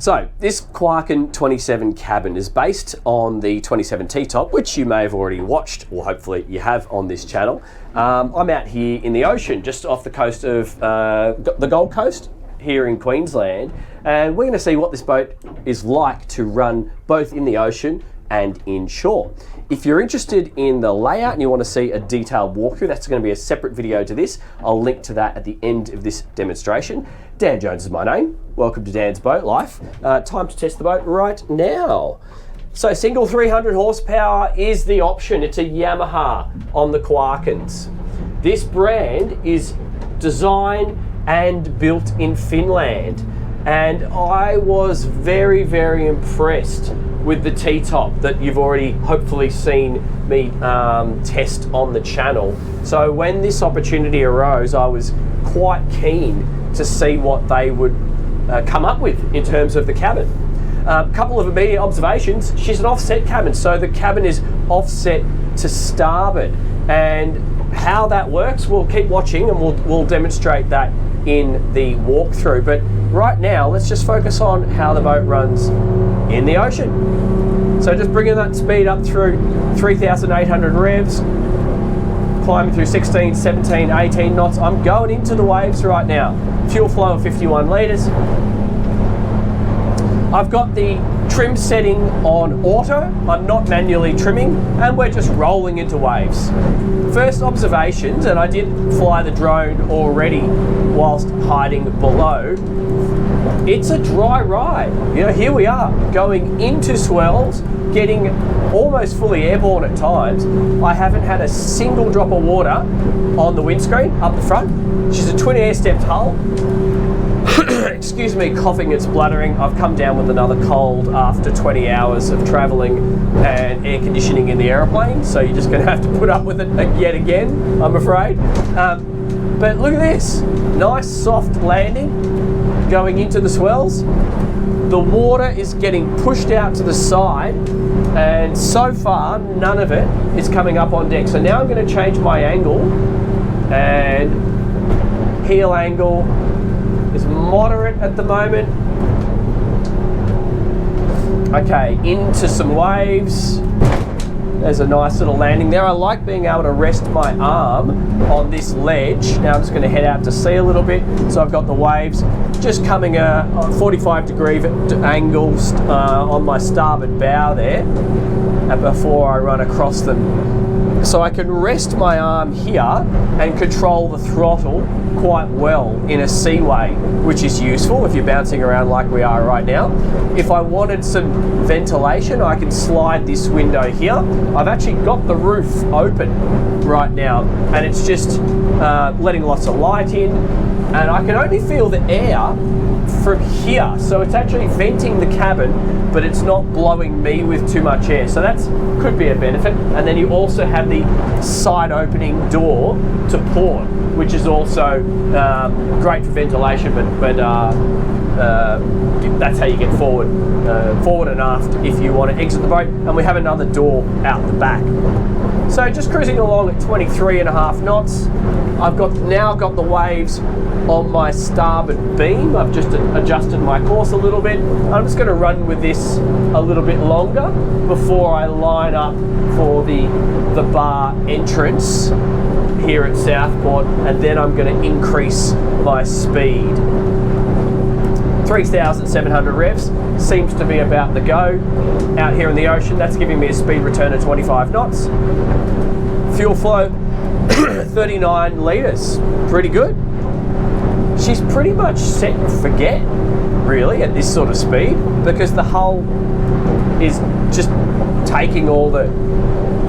So this Quarken 27 cabin is based on the 27 T-top, which you may have already watched, or hopefully you have on this channel. I'm out here in the ocean, just off the coast of the Gold Coast, here in Queensland, and we're going to see what this boat is like to run both in the ocean and inshore. If you're interested in the layout and you want to see a detailed walkthrough, that's going to be a separate video to this. I'll link to that at the end of this demonstration. Dan Jones is my name. Welcome to Dan's Boat Life. Time to test the boat right now. So single 300 horsepower is the option. It's a Yamaha on the Quarkens. This brand is designed and built in Finland, and I was very, very impressed with the T-top that you've already hopefully seen me test on the channel. So when this opportunity arose, I was quite keen to see what they would come up with in terms of the cabin. A couple of immediate observations. She's an offset cabin, so the cabin is offset to starboard, and how that works, we'll keep watching and we'll demonstrate that in the walkthrough. But right now, let's just focus on how the boat runs in the ocean. So just bringing that speed up through 3,800 revs, climbing through 16, 17, 18 knots. I'm going into the waves right now. Fuel flow of 51 litres. I've got the trim setting on auto. I'm not manually trimming, and we're just rolling into waves. First observations, and I did fly the drone already whilst hiding below. It's a dry ride. You know, here we are going into swells, getting almost fully airborne at times. I haven't had a single drop of water on the windscreen up the front. She's a twin air stepped hull. Excuse me, coughing and spluttering. I've come down with another cold after 20 hours of travelling and air conditioning in the aeroplane, so you're just going to have to put up with it yet again, I'm afraid. But look at this, nice soft landing going into the swells. The water is getting pushed out to the side, and so far none of it is coming up on deck. So now I'm going to change my angle, and heel angle is moderate at the moment. Okay, into some waves. There's a nice little landing there. I like being able to rest my arm on this ledge. Now I'm just going to head out to sea a little bit. So I've got the waves just coming a 45-degree angle on my starboard bow there, and before I run across them. So I can rest my arm here and control the throttle quite well in a seaway, which is useful if you're bouncing around like we are right now. If I wanted some ventilation, I can slide this window here. I've actually got the roof open right now, and it's just letting lots of light in, and I can only feel the air from here, so it's actually venting the cabin, but it's not blowing me with too much air, so that could be a benefit. And then you also have the side opening door to port, which is also great for ventilation, but that's how you get forward and aft if you want to exit the boat. And we have another door out the back. So just cruising along at 23.5 knots. I've now got the waves on my starboard beam. I've just adjusted my course a little bit. I'm just going to run with this a little bit longer before I line up for the bar entrance here at Southport, and then I'm going to increase my speed. 3,700 revs seems to be about the go out here in the ocean. That's giving me a speed return of 25 knots. Fuel flow 39 litres, pretty good. She's pretty much set and forget really at this sort of speed, because the hull is just taking all the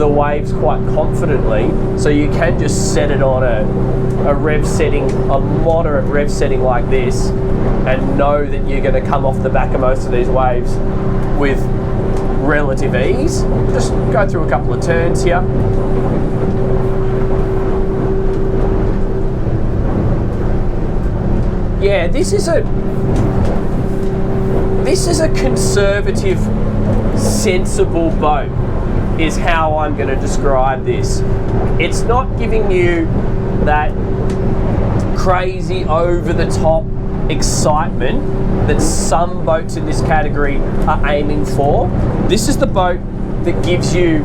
waves quite confidently, so you can just set it on a rev setting, a moderate rev setting like this, and know that you're going to come off the back of most of these waves with relative ease. Just go through a couple of turns here. Yeah, this is a conservative, sensible boat, is how I'm going to describe this. It's not giving you that crazy over the top excitement that some boats in this category are aiming for. This is the boat that gives you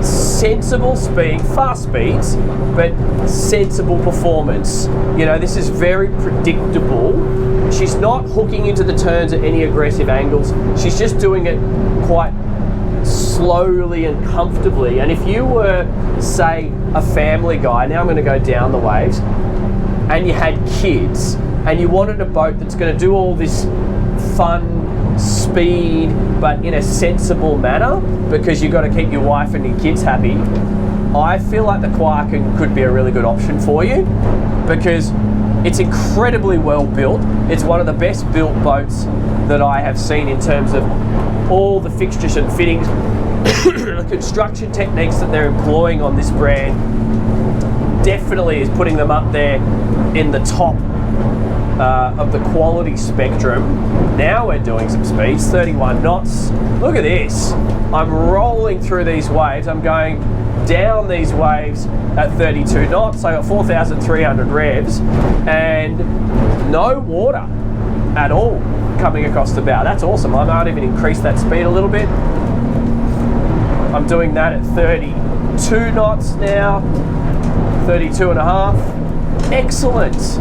sensible speed, fast speeds, but sensible performance. You know, this is very predictable. She's not hooking into the turns at any aggressive angles. She's just doing it quite slowly and comfortably. And if you were, say, a family guy, now I'm going to go down the waves, and you had kids, and you wanted a boat that's going to do all this fun speed, but in a sensible manner, because you've got to keep your wife and your kids happy, I feel like the Quarken could be a really good option for you, because it's incredibly well built. It's one of the best built boats that I have seen in terms of all the fixtures and fittings. The construction techniques that they're employing on this brand definitely is putting them up there in the top of the quality spectrum. Now we're doing some speeds, 31 knots. Look at this. I'm rolling through these waves. I'm going down these waves at 32 knots. I got 4,300 revs and no water at all coming across the bow. That's awesome. I might even increase that speed a little bit. I'm doing that at 32 knots now, 32 and a half. Excellent.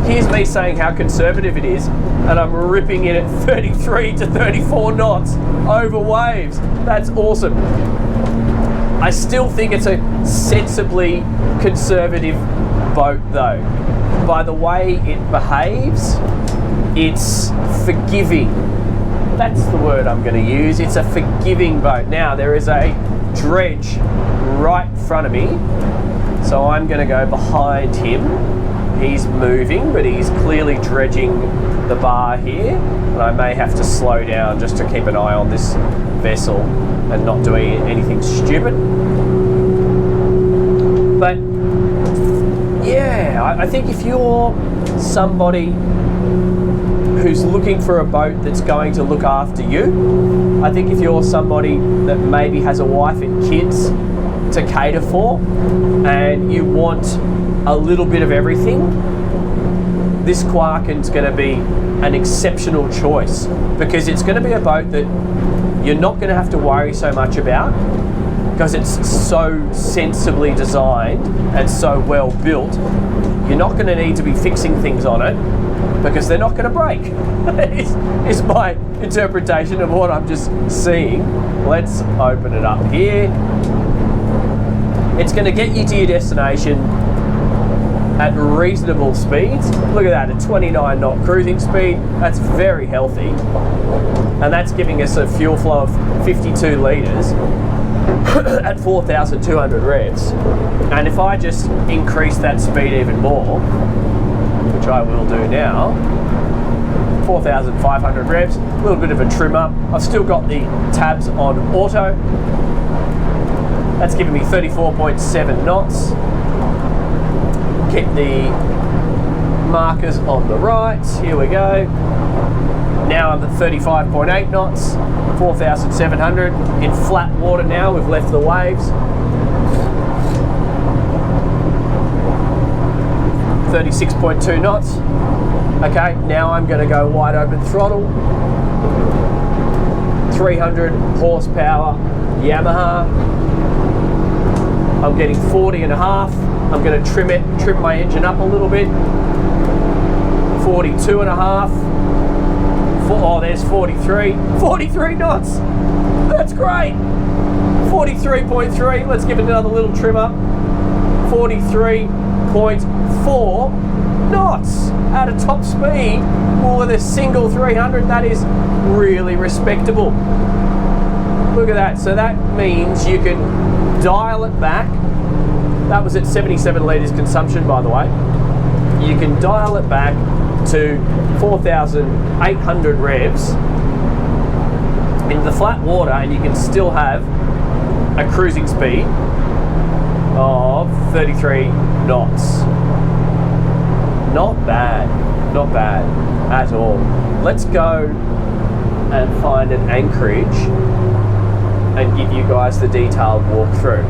Here's me saying how conservative it is, and I'm ripping in at 33 to 34 knots over waves. That's awesome. I still think it's a sensibly conservative boat though. By the way it behaves, it's forgiving. That's the word I'm going to use. It's a forgiving boat. Now there is a dredge right in front of me, so I'm going to go behind him. He's moving, but he's clearly dredging the bar here, and I may have to slow down just to keep an eye on this vessel and not doing anything stupid. But yeah, I think if you're somebody who's looking for a boat that's going to look after you, I think if you're somebody that maybe has a wife and kids to cater for, and you want a little bit of everything, this Quarken's going to be an exceptional choice, because it's going to be a boat that you're not going to have to worry so much about, because it's so sensibly designed and so well built. You're not going to need to be fixing things on it, because they're not going to break. is my interpretation of what I'm just seeing. Let's open it up here. It's going to get you to your destination at reasonable speeds. Look at that, a 29 knot cruising speed. That's very healthy. And that's giving us a fuel flow of 52 litres at 4,200 revs. And if I just increase that speed even more, which I will do now, 4,500 revs, a little bit of a trim up. I've still got the tabs on auto. That's giving me 34.7 knots. Keep the markers on the right. Here we go. Now I'm at 35.8 knots, 4,700 in flat water now. We've left the waves. 36.2 knots. Okay, now I'm going to go wide open throttle. 300 horsepower Yamaha. I'm getting 40 and a half. I'm going to trim my engine up a little bit. 42 and a half. Oh, there's 43. 43 knots. That's great. 43.3. Let's give it another little trim up. 43.4 knots at a top speed. Well, with a single 300, that is really respectable. Look at that. So that means you can dial it back. That was at 77 litres consumption, by the way. You can dial it back to 4,800 revs in the flat water, and you can still have a cruising speed of 33 knots. Not bad, not bad at all. Let's go and find an anchorage and give you guys the detailed walkthrough.